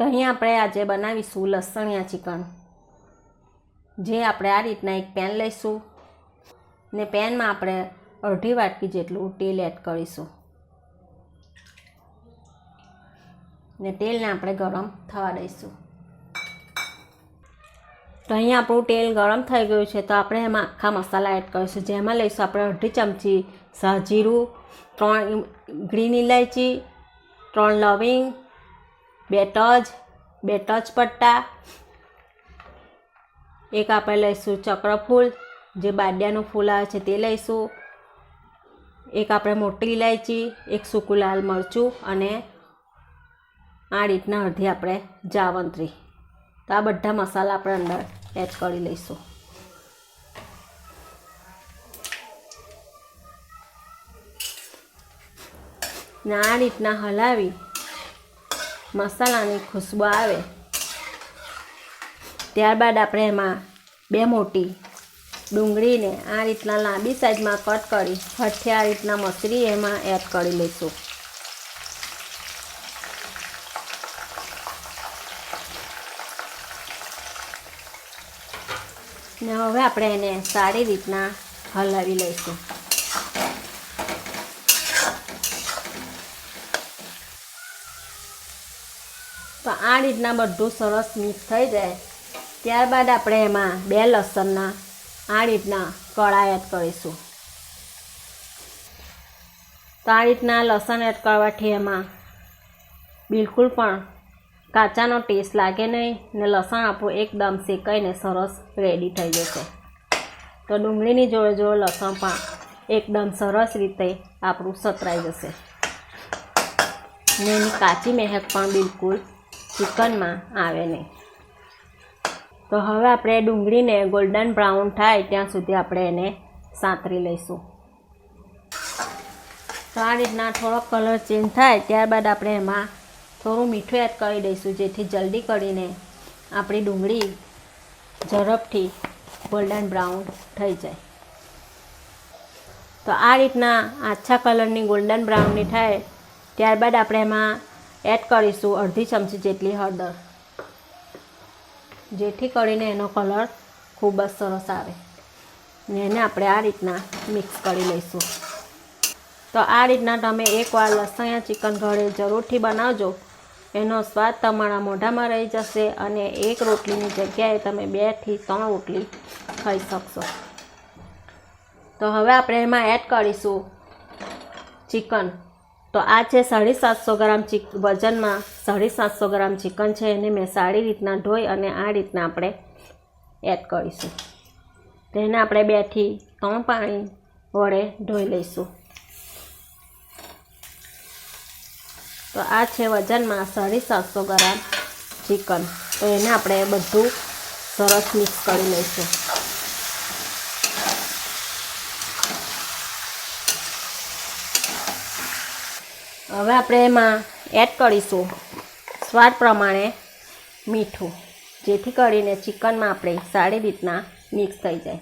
તો અહીંયા આપણે આજે બનાવીશું લસણિયા ચિકન। જે આપણે આ રીતના એક પેન લઈશું ને પેનમાં આપણે અડધી વાટકી જેટલું તેલ એડ કરીશું ને તેલને આપણે ગરમ થવા દઈશું। તો અહીંયા આપણું તેલ ગરમ થઈ ગયું છે, તો આપણે એમાં આખા મસાલા એડ કરીશું। જેમાં લઈશું આપણે અડધી ચમચી સાજીરું, 3 ગ્રીન ઇલાયચી, 3 લવિંગ, 2 તજ પટ્ટા, એક આપણે લઈશું ચક્રફૂલ જે બાડિયાનું ફૂલ આવે છે તે લઈશું, એક આપણે મોટી ઇલાયચી, એક સૂકું લાલ મરચું અને આ રીતના અડધી આપણે જાવંત્રી। તો આ બધા મસાલા આપણે અંદર એડ કરી લઈશું। ને આ રીતના હલાવી મસાલાની ખુશ્બુ આવે ત્યારબાદ આપણે એમાં 2 મોટી ડુંગળીને આ રીતના લાંબી સાઈઝમાં કટ કરી હઠથી આ રીતના મસરી એમાં એડ કરી લઈશું। ને હવે આપણે એને સારી રીતના હલાવી લઈશું। તો આ રીતના બધું સરસ મિક્સ થઈ જાય ત્યારબાદ આપણે એમાં 2 લસણના આ રીતના કળા એડ કરીશું। તો આ રીતના લસણ એડ કરવાથી એમાં બિલકુલ પણ કાચાનો ટેસ્ટ લાગે નહીં ને લસણ આપણું એકદમ શેકાઈને સરસ રેડી થઈ જશે। તો ડુંગળીની જોડે જોડે લસણ પણ એકદમ સરસ રીતે આપણું સતરાઈ જશે ને એની કાચી મહેક પણ બિલકુલ ચિકનમાં આવે નહીં। તો હવે આપણે ડુંગળીને ગોલ્ડન બ્રાઉન થાય ત્યાં સુધી આપણે એને સાંતરી લઈશું। તો આ રીતના થોડોક કલર ચેન્જ થાય ત્યારબાદ આપણે એમાં થોડું મીઠું એડ કરી દઈશું જેથી જલ્દી કરીને આપણી ડુંગળી ઝડપથી ગોલ્ડન બ્રાઉન થઈ જાય। તો આ રીતના આછા કલરની ગોલ્ડન બ્રાઉનની થાય ત્યારબાદ આપણે એમાં એડ કરીશું અડધી ચમચી જેટલી હળદર જેથી કરીને એનો કલર ખૂબ જ સરસ આવે ને એને આપણે આ રીતના મિક્સ કરી લઈશું। તો આ રીતના તમે એકવાર લસણિયા ચિકન ઘરે જરૂરથી બનાવજો, એનો સ્વાદ તમારા મોઢામાં રહી જશે અને એક રોટલીની જગ્યાએ તમે 2 થી 3 રોટલી ખાઈ શકશો। તો હવે આપણે એમાં એડ કરીશું ચિકન। તો આ છે 750 ગ્રામ વજનમાં 750 ગ્રામ ચિકન છે, એને મેં સારી રીતના ધોઈ અને આ રીતના આપણે એડ કરીશું। તેને આપણે 2 થી 3 પાણી વડે ધોઈ લઈશું। તો આ છે વજનમાં 750 ગ્રામ ચિકન। તો એને આપણે બધું સરસ મિક્સ કરી લઈશું। હવે આપણે એમાં એડ કરીશું સ્વાદ પ્રમાણે મીઠું જેથી કરીને ચિકનમાં આપણે સારી રીતના મિક્સ થઈ જાય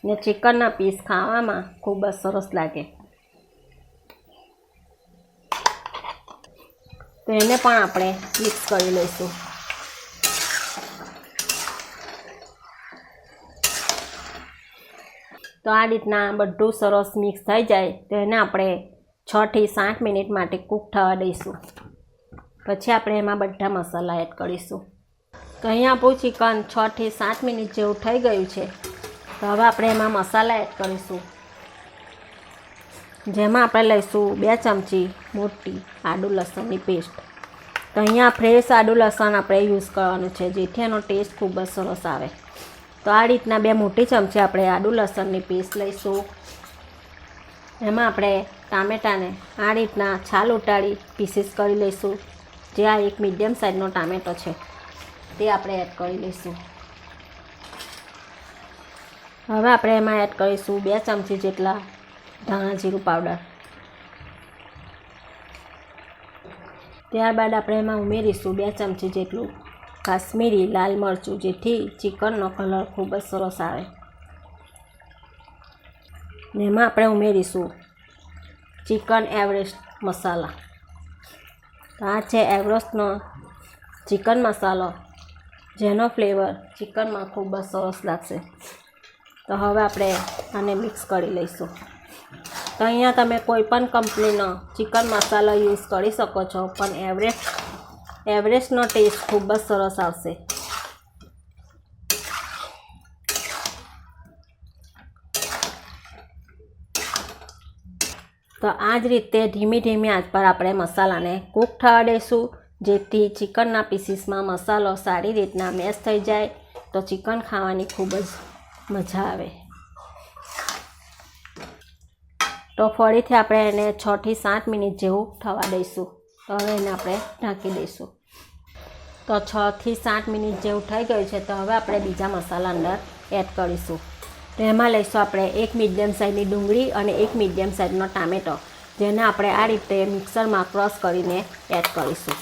ને ચિકનના પીસ ખાવામાં ખૂબ જ સરસ લાગે। તો એને પણ આપણે મિક્સ કરી લઈશું। તો આ રીતના બધું સરસ મિક્સ થઈ જાય તો એને આપણે 6 થી 7 મિનિટ માટે કૂક થવા દઈશું। પછી આપણે એમાં બધા મસાલા એડ કરીશું। તો અહીંયા આપણું ચિકન 6 થી 7 મિનિટ જેવું થઈ ગયું છે। તો હવે આપણે એમાં મસાલા એડ કરીશું, જેમાં આપણે લઈશું 2 ચમચી મોટી આદુ લસણની પેસ્ટ। તો અહીંયા ફ્રેશ આદુ લસણ આપણે યુઝ કરવાનું છે જેથી એનો ટેસ્ટ ખૂબ જ સરસ આવે। તો આ રીતના 2 મોટી ચમચી આપણે આદુ લસણની પેસ્ટ લઈશું। એમાં આપણે ટામેટાને આ રીતના છાલ ઉતારી પીસીસ કરી લઈશું। જે આ એક મીડિયમ સાઇઝનો ટામેટો છે તે આપણે એડ કરી લઈશું। હવે આપણે એમાં એડ કરીશું 2 ચમચી જેટલા ધાણા જીરું પાવડર। ત્યારબાદ આપણે એમાં ઉમેરીશું 2 ચમચી જેટલું કાશ્મીરી લાલ મરચું જેથી ચિકનનો કલર ખૂબ જ સરસ આવે। ને એમાં આપણે ઉમેરીશું ચિકન એવરેસ્ટ મસાલા। તો આ છે એવરેસ્ટનો ચિકન મસાલો, જેનો ફ્લેવર ચિકનમાં ખૂબ જ સરસ લાગશે. તો હવે આપણે આને મિક્સ કરી લઈશું. તો અહીંયા તમે કોઈ પણ કંપનીનો ચિકન મસાલો યુઝ કરી શકો છો, પણ એવરેસ્ટનો ટેસ્ટ ખૂબ જ સરસ આવશે. તો આ જ રીતે ધીમી ધીમી આંચ પર આપણે મસાલાને કૂક થવા દઈશું, જેથી ચિકનના પીસીસમાં મસાલો સારી રીતના મેશ થઈ જાય, તો ચિકન ખાવાની ખૂબ જ મજા આવે. તો ફરીથી આપણે એને 6 થી 7 મિનિટ જેવું થવા દઈશું. તો હવે એને આપણે ઢાંકી દઈશું. તો 6 થી 7 મિનિટ જેવું થઈ ગયું છે. તો હવે આપણે બીજા મસાલા અંદર એડ કરીશું. તો એમાં લઈશું આપણે 1 મીડિયમ સાઇઝની ડુંગળી અને 1 મીડિયમ સાઇઝનો ટામેટો, જેને આપણે આ રીતે મિક્સરમાં ક્રશ કરીને એડ કરીશું.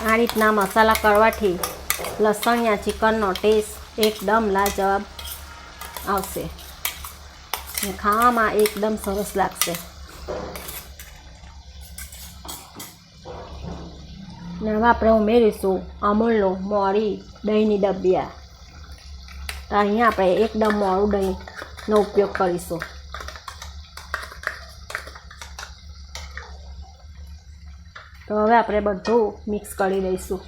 આ રીતના મસાલા કરવાથી લસણિયા ચિકનનો ટેસ્ટ એકદમ લાજવાબ આવશે અને ખાવામાં એકદમ સરસ લાગશે. ને હવે આપણે ઉમેરીશું અમૂલનું મોરી દહીંની ડબ્બીયા. તો અહીંયા આપણે એકદમ મોરું દહીંનો ઉપયોગ કરીશું. તો હવે આપણે બધું મિક્સ કરી દઈશું.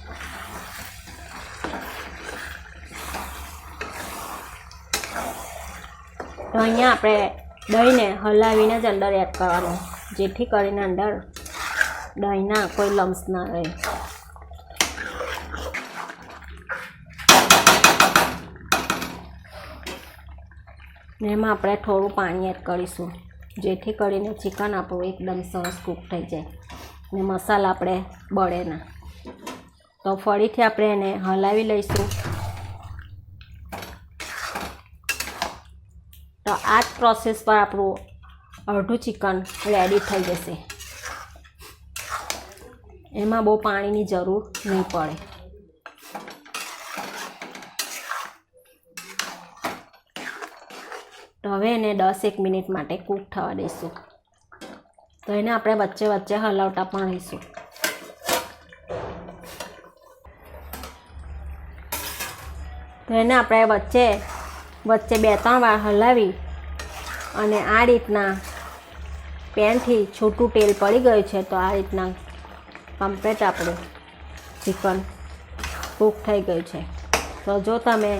તો અહીંયા આપણે દહીંને હલાવીને જ અંદર એડ કરવાનું, જેથી કરીને અંદર દહીંના કોઈ લમ્સ ના રહે. ને એમાં આપણે થોડું પાણી એડ કરીશું, જેથી કરીને ચિકન આપણું એકદમ સરસ કૂક થઈ જાય ને મસાલા આપણે બળે ના. તો ફરીથી આપણે એને હલાવી લઈશું. તો આ જ પ્રોસેસ પર આપણું અડધું ચિકન રેડી થઈ જશે. એમાં બહુ પાણીની જરૂર નહીં પડે. તો હવે એને 10-1 મિનિટ માટે કૂક થવા દઈશું. તો એને આપણે વચ્ચે વચ્ચે હલાવતા પણ રહીશું. તો એને આપણે વચ્ચે 2-3 વાર હલાવી અને આ રીતના પેનથી છૂટું તેલ પડી ગયું છે. તો આ રીતના કમ્પ્લીટ આપણું ચિકન કૂક થઈ ગયું છે. તો જો તમે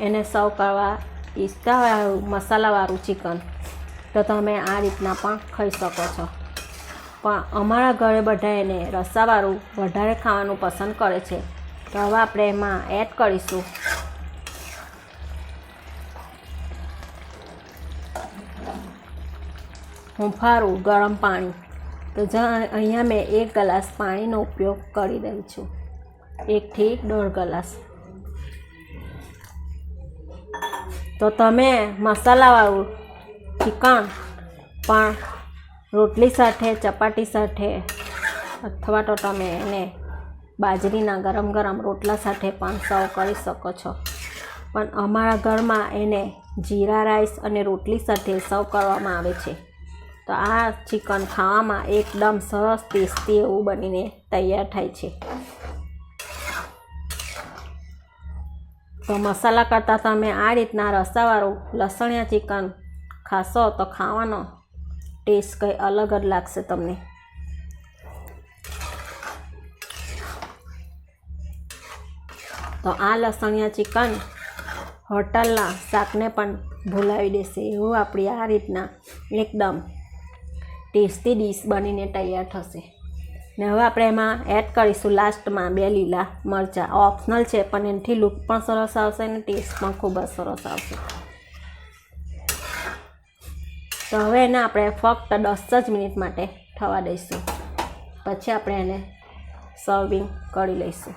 એને સર્વ કરવા ઈચ્છતા હોય મસાલાવાળું ચિકન, તો તમે આ રીતના પણ ખાઈ શકો છો. પણ અમારા ઘરે બધા એને રસાવાળું વધારે ખાવાનું પસંદ કરે છે. તો હવે આપણે એમાં એડ કરીશું હુંફાળું ગરમ પાણી. તો અહીંયા મેં 1 ગ્લાસ પાણીનો ઉપયોગ કરી રહી છું, 1 થી 1.5 ગ્લાસ. તો તમે મસાલાવાળું ચિકન પણ રોટલી સાથે, ચપાટી સાથે, અથવા તો તમે એને બાજરીના ગરમ ગરમ રોટલા સાથે પણ સર્વ કરી શકો છો. પણ અમારા ઘરમાં એને જીરા રાઈસ અને રોટલી સાથે સર્વ કરવામાં આવે છે. તો આ ચિકન ખાવામાં એકદમ સરસ ટેસ્ટી એવું બનીને તૈયાર થાય છે. તો મસાલા કરતાં તમે આ રીતના રસાવાળું લસણિયા ચિકન ખાશો તો ખાવાનો ટેસ્ટ કંઈ અલગ જ લાગશે તમને. તો આ લસણિયા ચિકન હોટલના શાકને પણ ભૂલાવી દેશે એવું આપણી આ રીતના એકદમ ટેસ્ટી ડીશ બનીને તૈયાર થશે. ને હવે આપણે એમાં એડ કરીશું લાસ્ટમાં 2 લીલા મરચાં. ઓપ્શનલ છે, પણ એનાથી લુક પણ સરસ આવશે અને ટેસ્ટ પણ ખૂબ જ સરસ આવશે. તો હવે એને આપણે ફક્ત 10 જ મિનિટ માટે થવા દઈશું. પછી આપણે એને સર્વિંગ કરી લઈશું.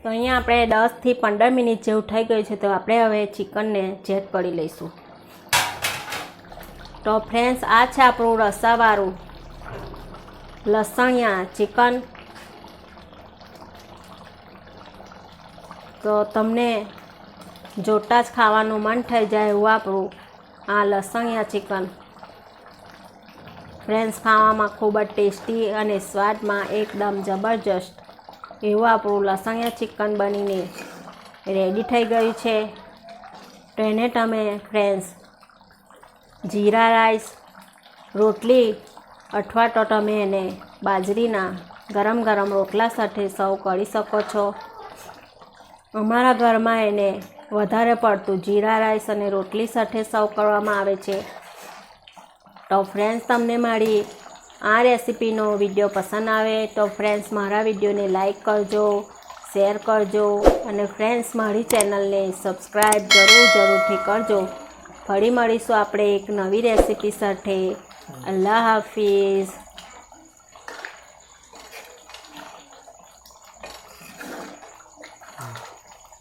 તો અહીંયા આપણે 10 થી 15 મિનિટ જેવું થઈ ગયું છે. તો આપણે હવે ચિકનને ચેક કરી લઈશું. તો ફ્રેન્ડ્સ, આ છે આપણું રસાવાળું લસણિયા ચિકન. તો તમને જોતાં જ ખાવાનું મન થઈ જાય એવું આપણું આ લસણિયા ચિકન ફ્રેન્ડ્સ ખાવામાં ખૂબ જ ટેસ્ટી અને સ્વાદમાં એકદમ જબરજસ્ત એવું આપણું લસણિયા ચિકન બનીને રેડી થઈ ગયું છે. તો એને તમે ફ્રેન્ડ્સ જીરા રાઈસ, રોટલી અથવા તો તમે એને બાજરીના ગરમ ગરમ રોટલા સાથે સર્વ કરી શકો છો. અમારા ઘરમાં એને વધારે પડતું જીરા રાઈસ અને રોટલી સાથે સર્વ કરવામાં આવે છે. તો ફ્રેન્ડ્સ તમને મારી આ રેસીપીનો વિડીયો પસંદ આવે તો ફ્રેન્ડ્સ મારા વિડીયોને લાઈક કરજો, શેર કરજો અને ફ્રેન્ડ્સ મારી ચેનલને સબસ્ક્રાઈબ જરૂરથી કરજો. ફરી મળીશું આપણે એક નવી રેસીપી સાથે. અલ્લાહ હાફિઝ.